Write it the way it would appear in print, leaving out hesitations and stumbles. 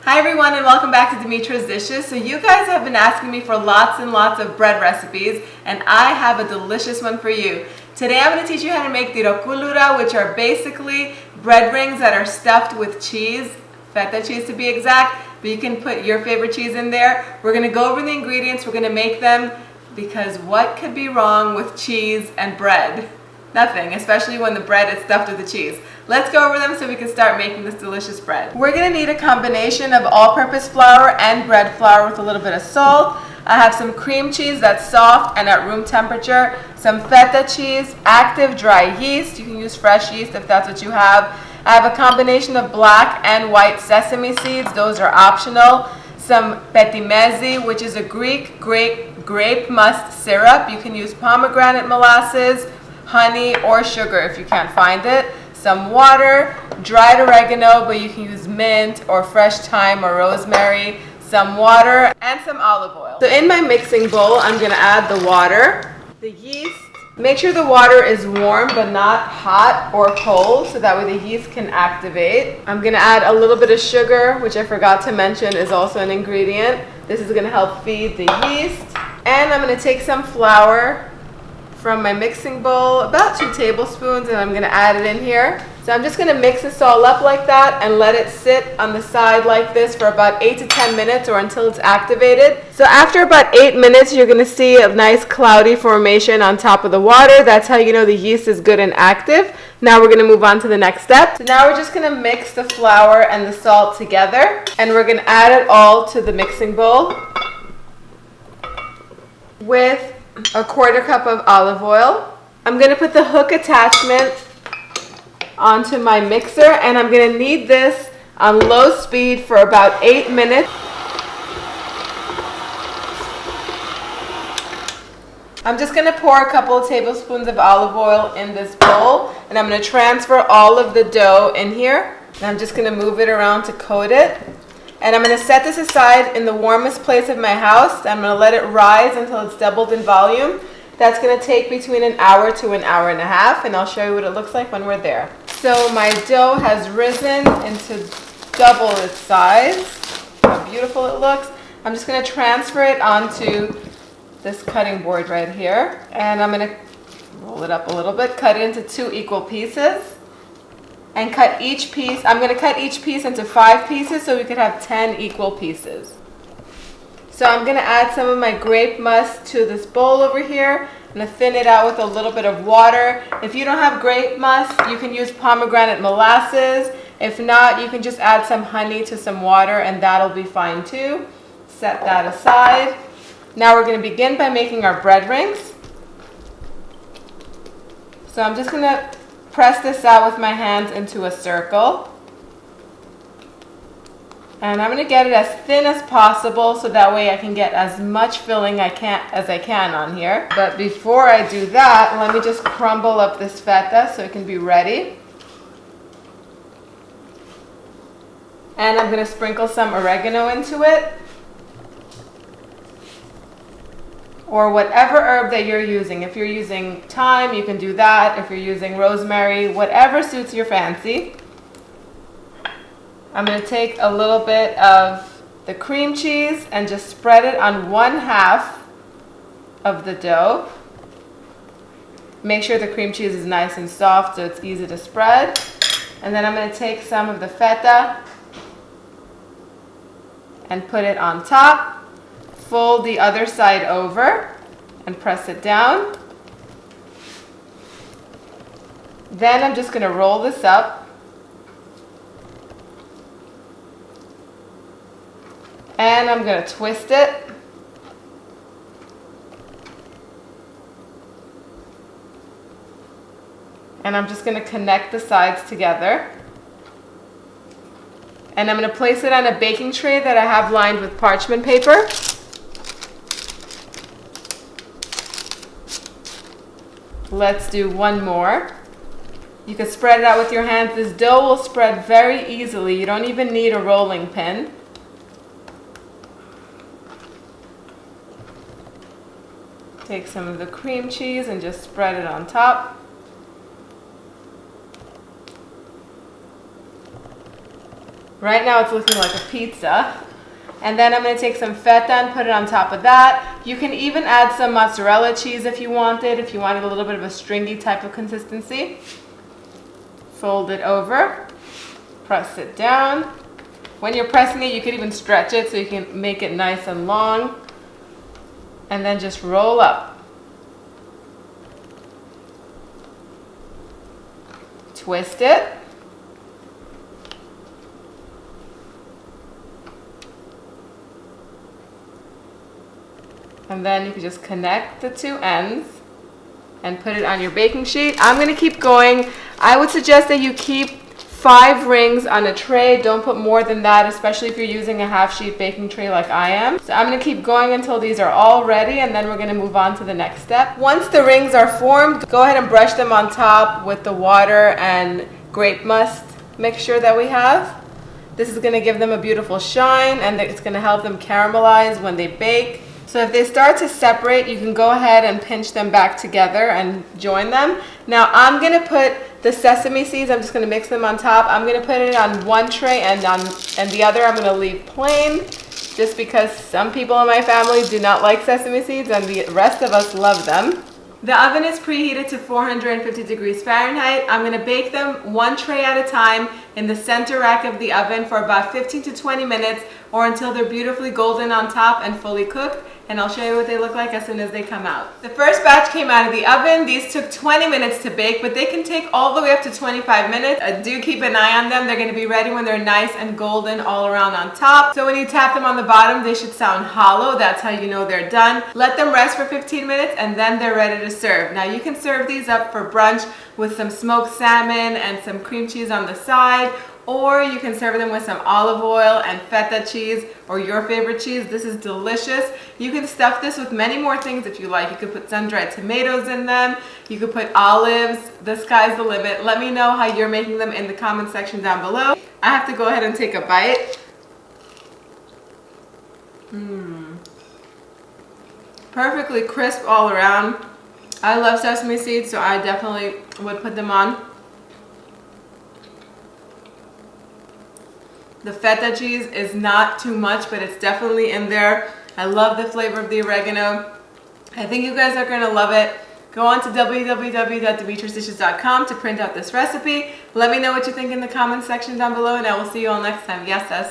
Hi everyone and welcome back to Dimitra's Dishes. So you guys have been asking me for lots and lots of bread recipes and I have a delicious one for you. Today I'm going to teach you how to make TIROKOULOURA, which are basically bread rings that are stuffed with cheese, Feta cheese to be exact, but you can put your favorite cheese in there. We're going to go over the ingredients, we're going to make them, because what could be wrong with cheese and bread? Nothing, especially when the bread is stuffed with the cheese. Let's go over them so we can start making this delicious bread. We're going to need a combination of all-purpose flour and bread flour with a little bit of salt. I have some cream cheese that's soft and at room temperature, some feta cheese, active dry yeast. You can use fresh yeast if that's what you have. I have a combination of black and white sesame seeds. Those are optional. Some Petimezi, which is a Greek grape must syrup. You can use pomegranate molasses, honey, or sugar if you can't find it. Some water, dried oregano, but you can use mint or fresh thyme or rosemary, some water, and some olive oil. So in my mixing bowl, I'm going to add the water, the yeast. Make sure the water is warm but not hot or cold so that way the yeast can activate. I'm going to add a little bit of sugar, which I forgot to mention is also an ingredient. This is going to help feed the yeast. And I'm going to take some flour from my mixing bowl, about 2 tablespoons, and I'm going to add it in here. So I'm just going to mix this all up like that and let it sit on the side like this for about 8 to 10 minutes or until it's activated. So after about 8 minutes, you're going to see a nice cloudy formation on top of the water. That's how you know the yeast is good and active. Now we're going to move on to the next step. So now we're just going to mix the flour and the salt together, and we're going to add it all to the mixing bowl with a 1/4 cup of olive oil. I'm going to put the hook attachment onto my mixer and I'm going to knead this on low speed for about 8 minutes. I'm just going to pour a couple of tablespoons of olive oil in this bowl and I'm going to transfer all of the dough in here. And I'm just going to move it around to coat it. And I'm going to set this aside in the warmest place of my house. I'm going to let it rise until it's doubled in volume. That's going to take between an hour to an hour and a half, and I'll show you what it looks like when we're there. So my dough has risen into double its size. How beautiful it looks. I'm just going to transfer it onto this cutting board right here. And I'm going to roll it up a little bit, cut it into 2 equal pieces. And cut each piece, I'm going to cut each piece into 5 pieces so we could have 10 equal pieces. So I'm going to add some of my grape must to this bowl over here. I'm going to thin it out with a little bit of water. If you don't have grape must, you can use pomegranate molasses. If not, you can just add some honey to some water and that'll be fine too. Set that aside. Now we're going to begin by making our bread rings. So I'm just going to press this out with my hands into a circle. And I'm going to get it as thin as possible so that way I can get as much filling as I can on here. But before I do that, let me just crumble up this feta so it can be ready. And I'm going to sprinkle some oregano into it. Or whatever herb that you're using. If you're using thyme, you can do that. If you're using rosemary, whatever suits your fancy. I'm going to take a little bit of the cream cheese and just spread it on 1/2 of the dough. Make sure the cream cheese is nice and soft so it's easy to spread. And then I'm going to take some of the feta and put it on top. Fold the other side over and press it down. Then I'm just going to roll this up. And I'm going to twist it. And I'm just going to connect the sides together. And I'm going to place it on a baking tray that I have lined with parchment paper. Let's do one more. You can spread it out with your hands. This dough will spread very easily. You don't even need a rolling pin. Take some of the cream cheese and just spread it on top. Right now it's looking like a pizza. And then I'm going to take some feta and put it on top of that. You can even add some mozzarella cheese if you wanted a little bit of a stringy type of consistency. Fold it over, press it down. When you're pressing it, you could even stretch it so you can make it nice and long. And then just roll up. Twist it. And then you can just connect the two ends and put it on your baking sheet. I'm going to keep going. I would suggest that you keep 5 rings on a tray. Don't put more than that, especially if you're using a half sheet baking tray like I am. So I'm going to keep going until these are all ready, and then we're going to move on to the next step. Once the rings are formed, go ahead and brush them on top with the water and grape must mixture that we have. This is going to give them a beautiful shine, and it's going to help them caramelize when they bake. So if they start to separate, you can go ahead and pinch them back together and join them. Now I'm going to put the sesame seeds, I'm just going to mix them on top. I'm going to put it on one tray, and the other I'm going to leave plain, just because some people in my family do not like sesame seeds and the rest of us love them. The oven is preheated to 450 degrees Fahrenheit. I'm going to bake them one tray at a time in the center rack of the oven for about 15 to 20 minutes, or until they're beautifully golden on top and fully cooked. And I'll show you what they look like as soon as they come out. The first batch came out of the oven. These took 20 minutes to bake, but they can take all the way up to 25 minutes. Do keep an eye on them. They're going to be ready when they're nice and golden all around on top. So when you tap them on the bottom, they should sound hollow. That's how you know they're done. Let them rest for 15 minutes, and then they're ready to serve. Now you can serve these up for brunch with some smoked salmon and some cream cheese on the side, or you can serve them with some olive oil and feta cheese or your favorite cheese. This is delicious. You can stuff this with many more things if you like. You could put sun-dried tomatoes in them. You could put olives. The sky's the limit. Let me know how you're making them in the comment section down below. I have to go ahead and take a bite. Perfectly crisp all around. I love sesame seeds, so I definitely would put them on. The feta cheese is not too much, but it's definitely in there. I love the flavor of the oregano. I think you guys are going to love it. Go on to www.dimitrasdishes.com to print out this recipe. Let me know what you think in the comments section down below, and I will see you all next time. Yes, sis.